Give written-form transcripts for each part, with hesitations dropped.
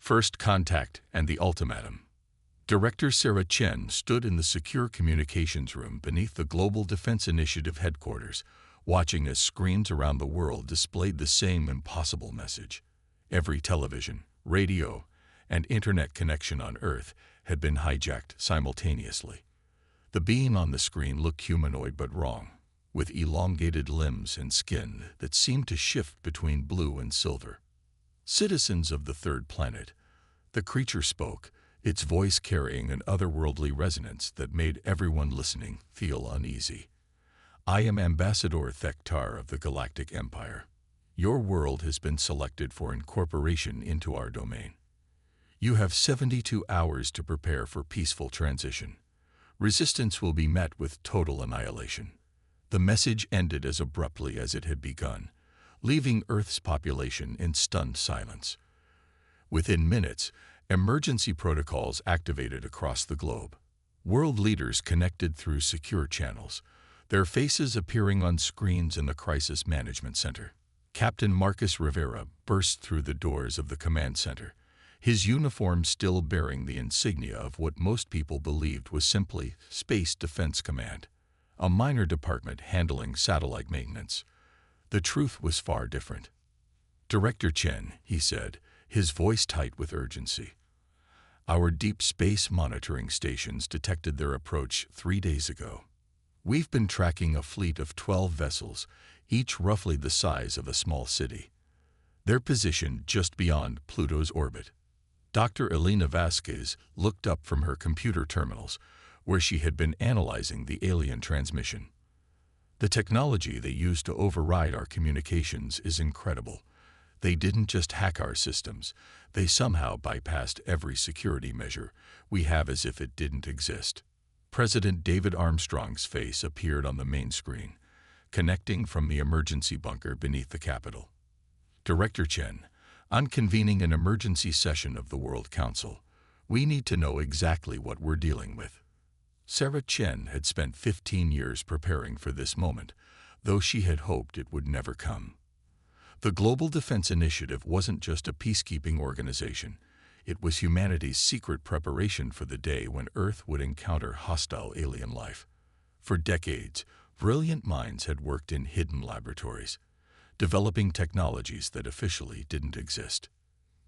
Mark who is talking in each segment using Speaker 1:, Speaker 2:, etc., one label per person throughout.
Speaker 1: First Contact and the Ultimatum. Director Sarah Chen stood in the secure communications room beneath the Global Defense Initiative headquarters, watching as screens around the world displayed the same impossible message. Every television, radio, and internet connection on Earth had been hijacked simultaneously. The being on the screen looked humanoid but wrong, with elongated limbs and skin that seemed to shift between blue and silver. Citizens of the third planet, the creature spoke, its voice carrying an otherworldly resonance that made everyone listening feel uneasy. I am Ambassador Thektar of the Galactic Empire. Your world has been selected for incorporation into our domain. You have 72 hours to prepare for peaceful transition. Resistance will be met with total annihilation. The message ended as abruptly as it had begun, leaving Earth's population in stunned silence. Within minutes, emergency protocols activated across the globe. World leaders connected through secure channels, their faces appearing on screens in the Crisis Management Center. Captain Marcus Rivera burst through the doors of the command center, his uniform still bearing the insignia of what most people believed was simply Space Defense Command, a minor department handling satellite maintenance. The truth was far different. Director Chen, he said, his voice tight with urgency. Our deep space monitoring stations detected their approach 3 days ago. We've been tracking a fleet of 12 vessels, each roughly the size of a small city. They're positioned just beyond Pluto's orbit. Dr. Elena Vasquez looked up from her computer terminals, where she had been analyzing the alien transmission. The technology they used to override our communications is incredible. They didn't just hack our systems, they somehow bypassed every security measure we have as if it didn't exist. President David Armstrong's face appeared on the main screen, connecting from the emergency bunker beneath the Capitol. Director Chen, I'm convening an emergency session of the World Council. We need to know exactly what we're dealing with. Sarah Chen had spent 15 years preparing for this moment, though she had hoped it would never come. The Global Defense Initiative wasn't just a peacekeeping organization. It was humanity's secret preparation for the day when Earth would encounter hostile alien life. For decades, brilliant minds had worked in hidden laboratories, developing technologies that officially didn't exist.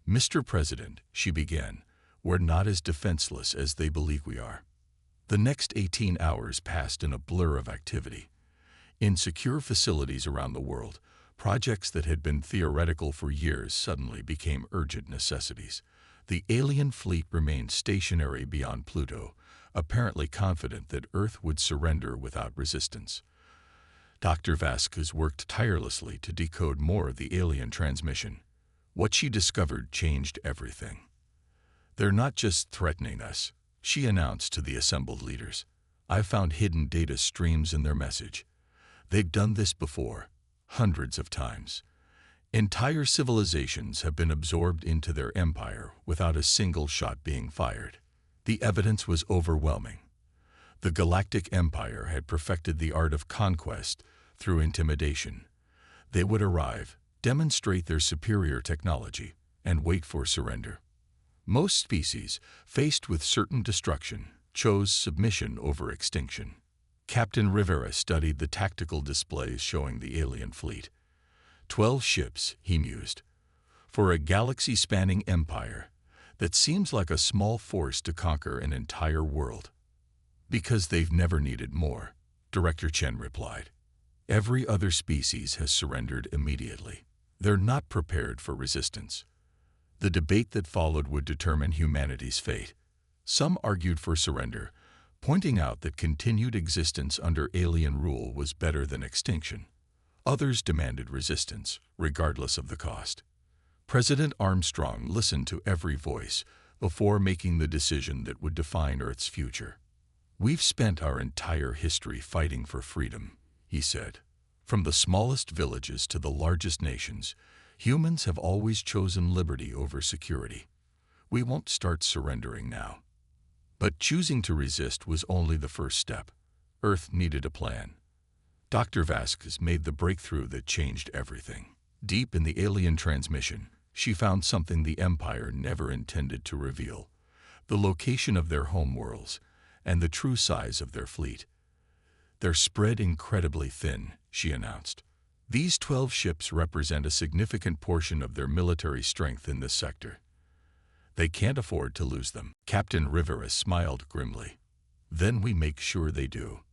Speaker 1: Mr. President, she began, we're not as defenseless as they believe we are. The next 18 hours passed in a blur of activity. In secure facilities around the world, projects that had been theoretical for years suddenly became urgent necessities. The alien fleet remained stationary beyond Pluto, apparently confident that Earth would surrender without resistance. Dr. Vasquez worked tirelessly to decode more of the alien transmission. What she discovered changed everything. They're not just threatening us, she announced to the assembled leaders. I found hidden data streams in their message. They've done this before, hundreds of times. Entire civilizations have been absorbed into their empire without a single shot being fired. The evidence was overwhelming. The Galactic Empire had perfected the art of conquest through intimidation. They would arrive, demonstrate their superior technology, and wait for surrender. Most species, faced with certain destruction, chose submission over extinction. Captain Rivera studied the tactical displays showing the alien fleet. 12 ships, he mused. For a galaxy-spanning empire, that seems like a small force to conquer an entire world. Because they've never needed more, Director Chen replied. Every other species has surrendered immediately. They're not prepared for resistance. The debate that followed would determine humanity's fate. Some argued for surrender, pointing out that continued existence under alien rule was better than extinction. Others demanded resistance, regardless of the cost. President Armstrong listened to every voice before making the decision that would define Earth's future. We've spent our entire history fighting for freedom, he said. From the smallest villages to the largest nations, humans have always chosen liberty over security. We won't start surrendering now. But choosing to resist was only the first step. Earth needed a plan. Dr. Vasquez made the breakthrough that changed everything. Deep in the alien transmission, she found something the Empire never intended to reveal: the location of their homeworlds and the true size of their fleet. "They're spread incredibly thin," she announced. "These 12 ships represent a significant portion of their military strength in this sector. They can't afford to lose them." Captain Rivera smiled grimly. "Then we make sure they do."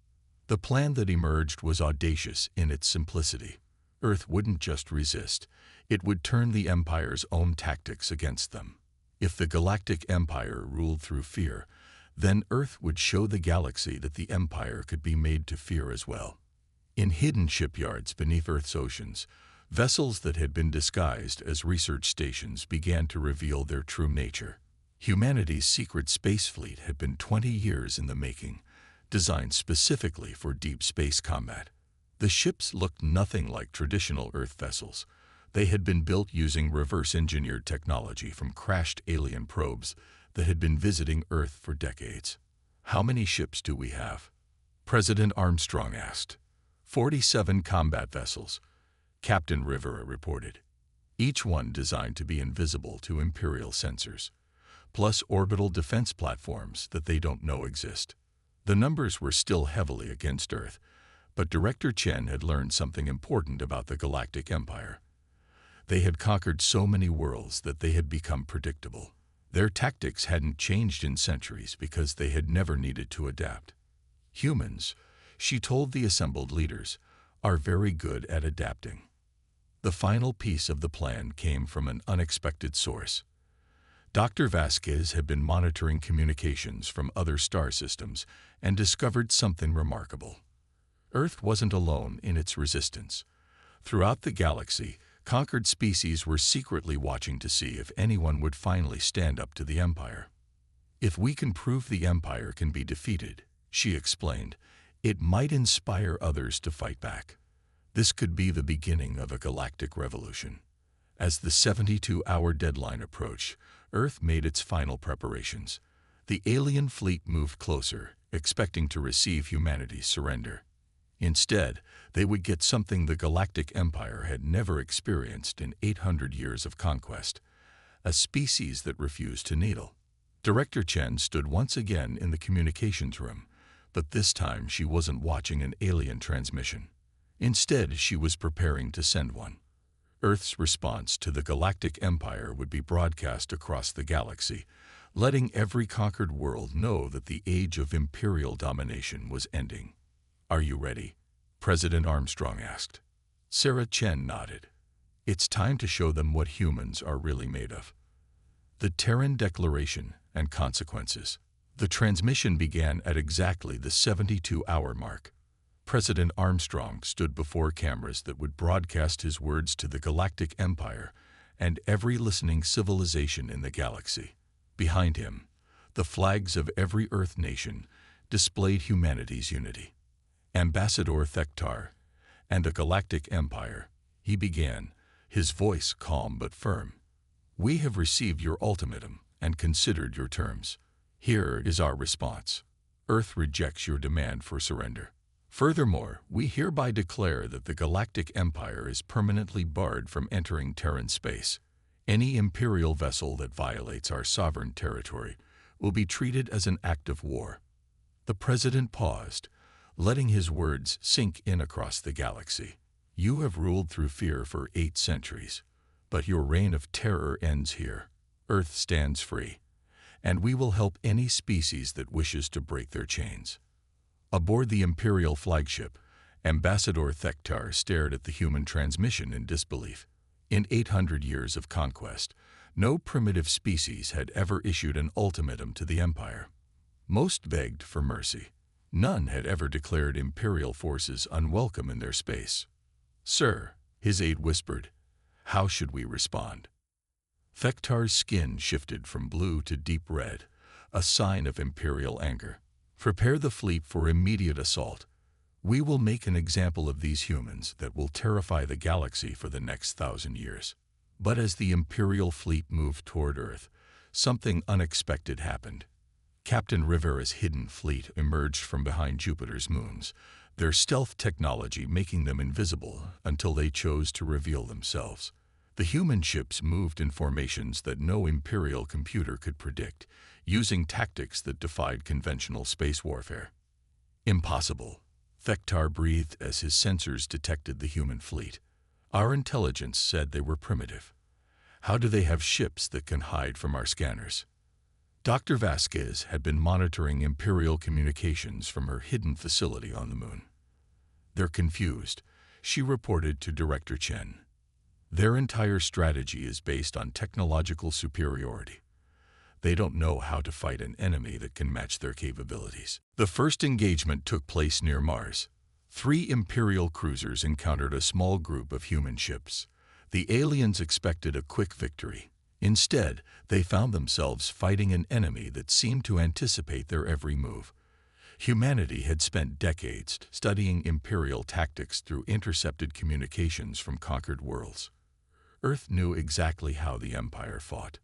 Speaker 1: The plan that emerged was audacious in its simplicity. Earth wouldn't just resist, it would turn the Empire's own tactics against them. If the Galactic Empire ruled through fear, then Earth would show the galaxy that the Empire could be made to fear as well. In hidden shipyards beneath Earth's oceans, vessels that had been disguised as research stations began to reveal their true nature. Humanity's secret space fleet had been 20 years in the making, designed specifically for deep space combat. The ships looked nothing like traditional Earth vessels. They had been built using reverse-engineered technology from crashed alien probes that had been visiting Earth for decades. "How many ships do we have?" President Armstrong asked. 47 combat vessels," Captain Rivera reported. "Each one designed to be invisible to Imperial sensors, plus orbital defense platforms that they don't know exist." The numbers were still heavily against Earth, but Director Chen had learned something important about the Galactic Empire. They had conquered so many worlds that they had become predictable. Their tactics hadn't changed in centuries because they had never needed to adapt. "Humans," she told the assembled leaders, "are very good at adapting." The final piece of the plan came from an unexpected source. Dr. Vasquez had been monitoring communications from other star systems and discovered something remarkable. Earth wasn't alone in its resistance. Throughout the galaxy, conquered species were secretly watching to see if anyone would finally stand up to the Empire. "If we can prove the Empire can be defeated," she explained, "it might inspire others to fight back. This could be the beginning of a galactic revolution." As the 72-hour deadline approached, Earth made its final preparations. The alien fleet moved closer, expecting to receive humanity's surrender. Instead, they would get something the Galactic Empire had never experienced in 800 years of conquest: a species that refused to needle. Director Chen stood once again in the communications room, but this time she wasn't watching an alien transmission. Instead, she was preparing to send one. Earth's response to the Galactic Empire would be broadcast across the galaxy, letting every conquered world know that the age of imperial domination was ending. "Are you ready?" President Armstrong asked. Sarah Chen nodded. "It's time to show them what humans are really made of." The Terran Declaration and Consequences. The transmission began at exactly the 72-hour mark. President Armstrong stood before cameras that would broadcast his words to the Galactic Empire and every listening civilization in the galaxy. Behind him, the flags of every Earth nation displayed humanity's unity. "Ambassador Thektar and the Galactic Empire," he began, his voice calm but firm. "We have received your ultimatum and considered your terms. Here is our response. Earth rejects your demand for surrender. Furthermore, we hereby declare that the Galactic Empire is permanently barred from entering Terran space. Any Imperial vessel that violates our sovereign territory will be treated as an act of war." The President paused, letting his words sink in across the galaxy. "You have ruled through fear for 8 centuries, but your reign of terror ends here. Earth stands free, and we will help any species that wishes to break their chains." Aboard the Imperial flagship, Ambassador Thektar stared at the human transmission in disbelief. In 800 years of conquest, no primitive species had ever issued an ultimatum to the Empire. Most begged for mercy. None had ever declared Imperial forces unwelcome in their space. "Sir," his aide whispered, "how should we respond?" Thektar's skin shifted from blue to deep red, a sign of Imperial anger. "Prepare the fleet for immediate assault. We will make an example of these humans that will terrify the galaxy for the next 1,000 years." But as the Imperial fleet moved toward Earth, something unexpected happened. Captain Rivera's hidden fleet emerged from behind Jupiter's moons, their stealth technology making them invisible until they chose to reveal themselves. The The human ships moved in formations that no Imperial computer could predict, using tactics that defied conventional space warfare. Impossible, Thektar breathed as his sensors detected the human fleet. Our intelligence said they were primitive. How do they have ships that can hide from our scanners? Dr. Vasquez had been monitoring Imperial communications from her hidden facility on the moon. They're confused, she reported to Director Chen. Their entire strategy is based on technological superiority. They don't know how to fight an enemy that can match their capabilities. The first engagement took place near Mars. 3 Imperial cruisers encountered a small group of human ships. The aliens expected a quick victory. Instead, they found themselves fighting an enemy that seemed to anticipate their every move. Humanity had spent decades studying Imperial tactics through intercepted communications from conquered worlds. Earth knew exactly how the Empire fought.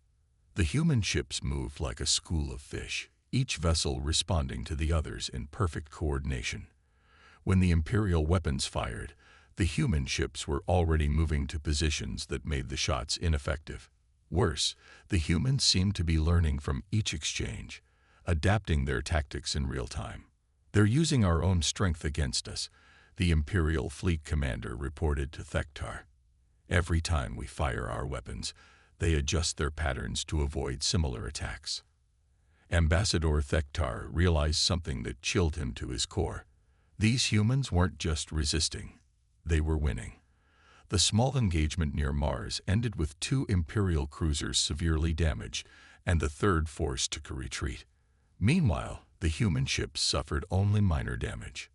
Speaker 1: The human ships moved like a school of fish, each vessel responding to the others in perfect coordination. When the Imperial weapons fired, the human ships were already moving to positions that made the shots ineffective. Worse, the humans seemed to be learning from each exchange, adapting their tactics in real time. They're using our own strength against us, the Imperial fleet commander reported to Thektar. Every time we fire our weapons, they adjust their patterns to avoid similar attacks. Ambassador Thektar realized something that chilled him to his core. These humans weren't just resisting, they were winning. The small engagement near Mars ended with 2 Imperial cruisers severely damaged and the third forced to retreat. Meanwhile, the human ships suffered only minor damage.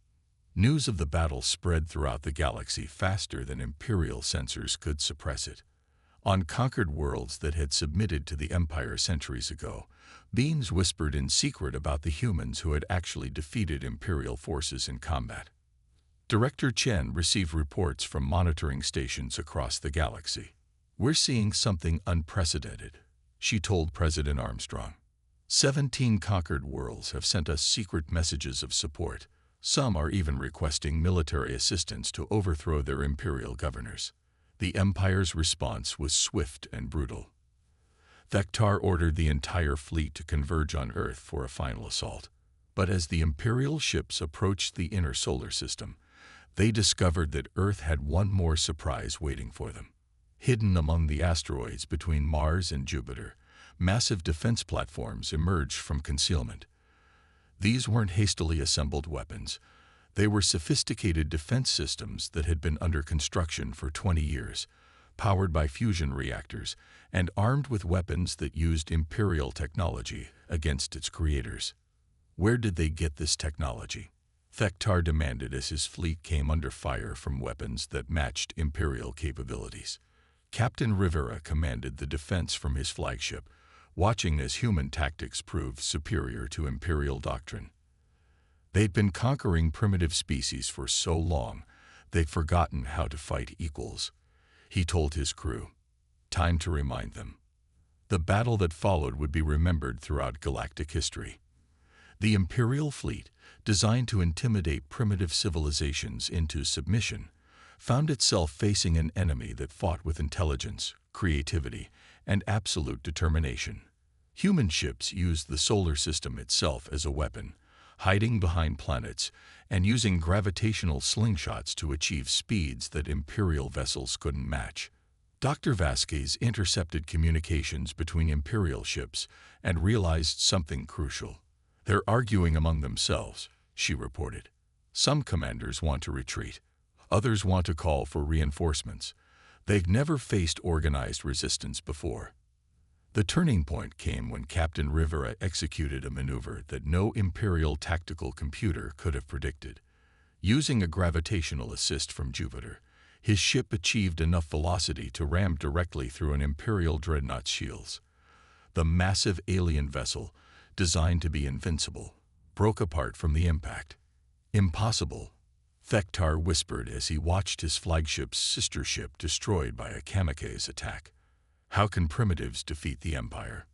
Speaker 1: News of the battle spread throughout the galaxy faster than Imperial sensors could suppress it. On conquered worlds that had submitted to the Empire centuries ago, beings whispered in secret about the humans who had actually defeated Imperial forces in combat. Director Chen received reports from monitoring stations across the galaxy. "We're seeing something unprecedented," she told President Armstrong. 17 conquered worlds have sent us secret messages of support. Some are even requesting military assistance to overthrow their Imperial governors. The Empire's response was swift and brutal. Thektar ordered the entire fleet to converge on Earth for a final assault. But as the Imperial ships approached the inner solar system, they discovered that Earth had one more surprise waiting for them. Hidden among the asteroids between Mars and Jupiter, massive defense platforms emerged from concealment. These weren't hastily assembled weapons. They were sophisticated defense systems that had been under construction for 20 years, powered by fusion reactors, and armed with weapons that used Imperial technology against its creators. Where did they get this technology? Thektar demanded as his fleet came under fire from weapons that matched Imperial capabilities. Captain Rivera commanded the defense from his flagship, watching as human tactics proved superior to Imperial doctrine. They'd been conquering primitive species for so long, they'd forgotten how to fight equals. He told his crew, "Time to remind them." The battle that followed would be remembered throughout galactic history. The Imperial fleet, designed to intimidate primitive civilizations into submission, found itself facing an enemy that fought with intelligence, creativity, and absolute determination. Human ships used the solar system itself as a weapon, hiding behind planets and using gravitational slingshots to achieve speeds that Imperial vessels couldn't match. Dr. Vasquez intercepted communications between Imperial ships and realized something crucial. "They're arguing among themselves," she reported. "Some commanders want to retreat. Others want to call for reinforcements. They've never faced organized resistance before." The turning point came when Captain Rivera executed a maneuver that no Imperial tactical computer could have predicted. Using a gravitational assist from Jupiter, his ship achieved enough velocity to ram directly through an Imperial dreadnought's shields. The massive alien vessel, designed to be invincible, broke apart from the impact. "Impossible," Thektar whispered as he watched his flagship's sister ship destroyed by a kamikaze attack. "How can primitives defeat the Empire?"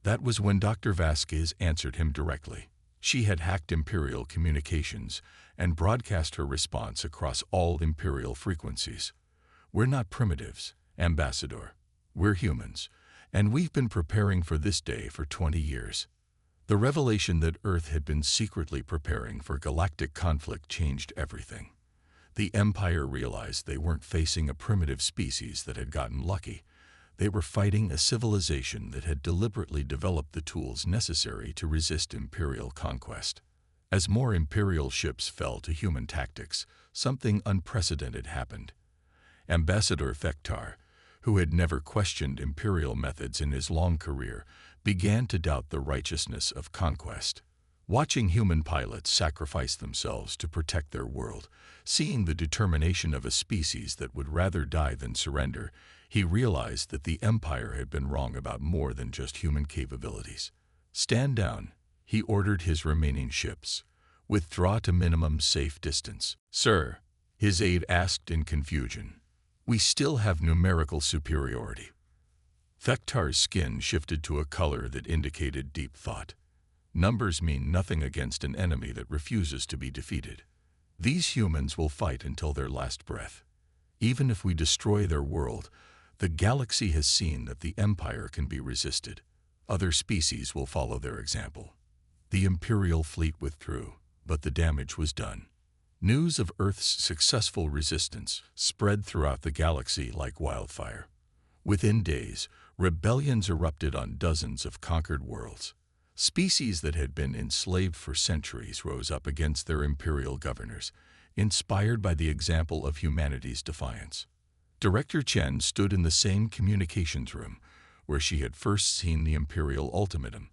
Speaker 1: That was when Dr. Vasquez answered him directly. She had hacked Imperial communications and broadcast her response across all Imperial frequencies. "We're not primitives, Ambassador, we're humans, and we've been preparing for this day for 20 years. The revelation that Earth had been secretly preparing for galactic conflict changed everything. The Empire realized they weren't facing a primitive species that had gotten lucky. They were fighting a civilization that had deliberately developed the tools necessary to resist Imperial conquest. As more Imperial ships fell to human tactics, something unprecedented happened. Ambassador Thektar, who had never questioned Imperial methods in his long career, began to doubt the righteousness of conquest. Watching human pilots sacrifice themselves to protect their world, seeing the determination of a species that would rather die than surrender, he realized that the Empire had been wrong about more than just human capabilities. "Stand down," he ordered his remaining ships. "Withdraw to minimum safe distance." "Sir," his aide asked in confusion, "we still have numerical superiority." Thektar's skin shifted to a color that indicated deep thought. Numbers mean nothing against an enemy that refuses to be defeated. These humans will fight until their last breath. Even if we destroy their world, the galaxy has seen that the Empire can be resisted. Other species will follow their example. The Imperial fleet withdrew, but the damage was done. News of Earth's successful resistance spread throughout the galaxy like wildfire. Within days, rebellions erupted on dozens of conquered worlds. Species that had been enslaved for centuries rose up against their imperial governors, inspired by the example of humanity's defiance. Director Chen stood in the same communications room where she had first seen the Imperial ultimatum,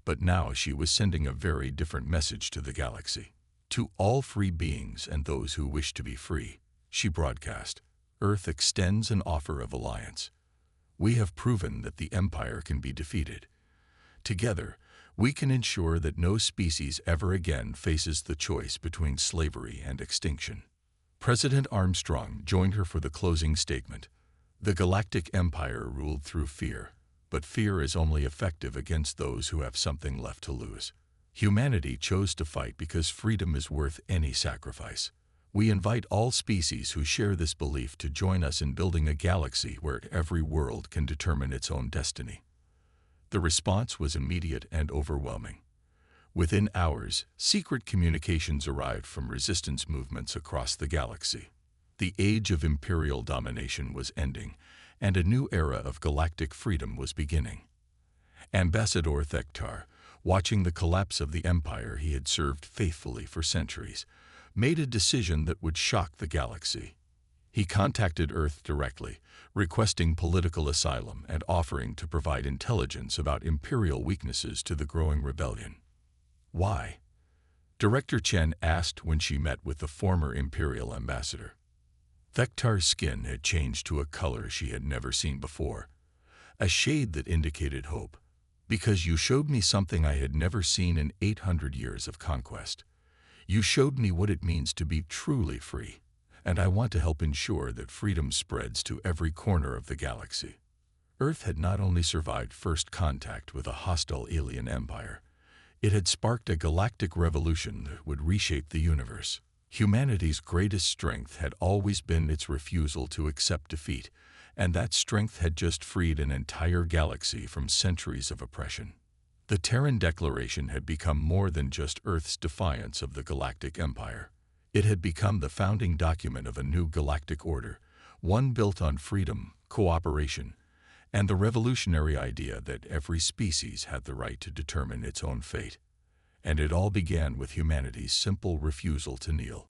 Speaker 1: but now she was sending a very different message to the galaxy. "To all free beings and those who wish to be free," she broadcast, "Earth extends an offer of alliance. We have proven that the Empire can be defeated. Together, we can ensure that no species ever again faces the choice between slavery and extinction." President Armstrong joined her for the closing statement. "The Galactic Empire ruled through fear, but fear is only effective against those who have something left to lose. Humanity chose to fight because freedom is worth any sacrifice. We invite all species who share this belief to join us in building a galaxy where every world can determine its own destiny." The response was immediate and overwhelming. Within hours, secret communications arrived from resistance movements across the galaxy. The age of imperial domination was ending, and a new era of galactic freedom was beginning. Ambassador Thektar, watching the collapse of the empire he had served faithfully for centuries, made a decision that would shock the galaxy. He contacted Earth directly, requesting political asylum and offering to provide intelligence about imperial weaknesses to the growing rebellion. "Why?" Director Chen asked when she met with the former imperial ambassador. Thektar's skin had changed to a color she had never seen before, a shade that indicated hope. "Because you showed me something I had never seen in 800 years of conquest. You showed me what it means to be truly free, and I want to help ensure that freedom spreads to every corner of the galaxy." Earth had not only survived first contact with a hostile alien empire, it had sparked a galactic revolution that would reshape the universe. Humanity's greatest strength had always been its refusal to accept defeat, and that strength had just freed an entire galaxy from centuries of oppression. The Terran Declaration had become more than just Earth's defiance of the Galactic Empire. It had become the founding document of a new galactic order, one built on freedom, cooperation, and the revolutionary idea that every species had the right to determine its own fate. And it all began with humanity's simple refusal to kneel.